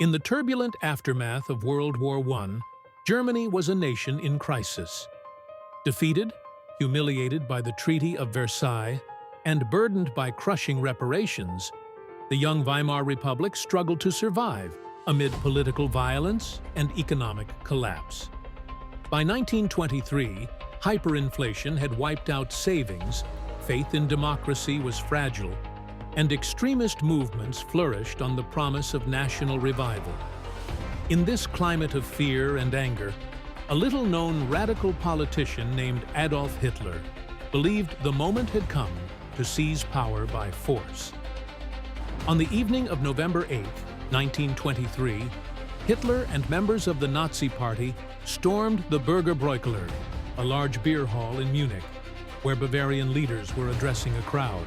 In the turbulent aftermath of World War I, Germany was a nation in crisis. Defeated, humiliated by the Treaty of Versailles, and burdened by crushing reparations, the young Weimar Republic struggled to survive amid political violence and economic collapse. By 1923, hyperinflation had wiped out savings, faith in democracy was fragile, and extremist movements flourished on the promise of national revival. In this climate of fear and anger, a little-known radical politician named Adolf Hitler believed the moment had come to seize power by force. On the evening of November 8, 1923, Hitler and members of the Nazi Party stormed the Bürgerbräukeller, a large beer hall in Munich, where Bavarian leaders were addressing a crowd.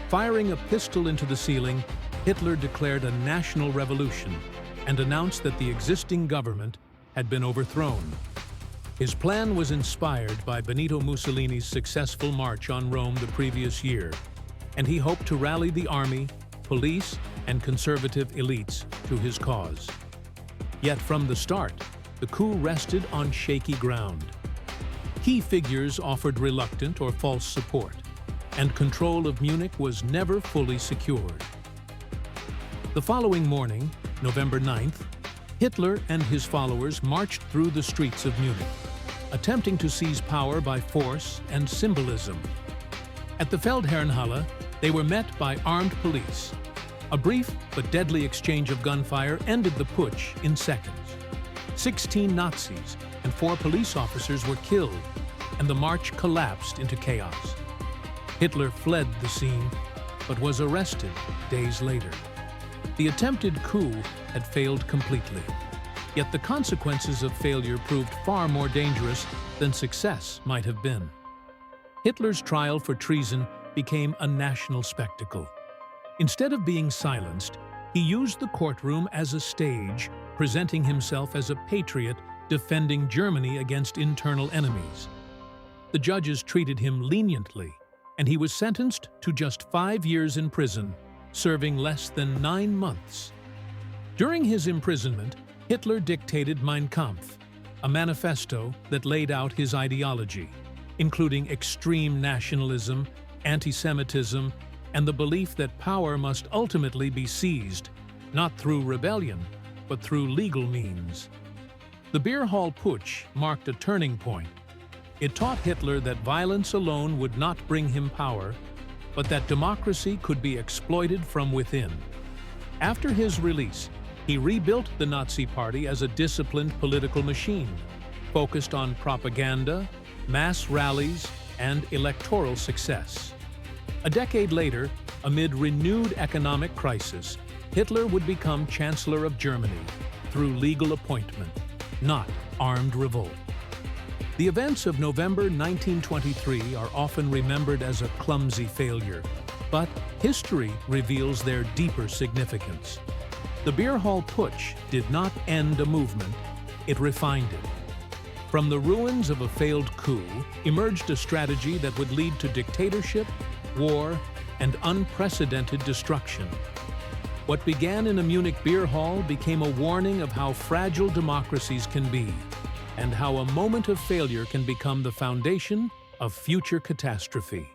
Firing a pistol into the ceiling, Hitler declared a national revolution and announced that the existing government had been overthrown. His plan was inspired by Benito Mussolini's successful march on Rome the previous year, and he hoped to rally the army, police, and conservative elites to his cause. Yet from the start, the coup rested on shaky ground. Key figures offered reluctant or false support, and control of Munich was never fully secured. The following morning, November 9th, Hitler and his followers marched through the streets of Munich, attempting to seize power by force and symbolism. At the Feldherrnhalle, they were met by armed police. A brief but deadly exchange of gunfire ended the putsch in seconds. 16 Nazis and 4 police officers were killed, and the march collapsed into chaos. Hitler fled the scene, but was arrested days later. The attempted coup had failed completely, yet the consequences of failure proved far more dangerous than success might have been. Hitler's trial for treason became a national spectacle. Instead of being silenced, he used the courtroom as a stage, presenting himself as a patriot defending Germany against internal enemies. The judges treated him leniently, and he was sentenced to just 5 years in prison, serving less than 9 months. During his imprisonment, Hitler dictated Mein Kampf, a manifesto that laid out his ideology, including extreme nationalism, anti-Semitism, and the belief that power must ultimately be seized, not through rebellion, but through legal means. The beer hall putsch marked a turning point. It taught Hitler that violence alone would not bring him power, but that democracy could be exploited from within. After his release, he rebuilt the Nazi Party as a disciplined political machine, focused on propaganda, mass rallies, and electoral success. A decade later, amid renewed economic crisis, Hitler would become Chancellor of Germany through legal appointment, not armed revolt. The events of November 1923 are often remembered as a clumsy failure, but history reveals their deeper significance. The beer hall putsch did not end a movement, it refined it. From the ruins of a failed coup emerged a strategy that would lead to dictatorship, war, and unprecedented destruction. What began in a Munich beer hall became a warning of how fragile democracies can be, and how a moment of failure can become the foundation of future catastrophe.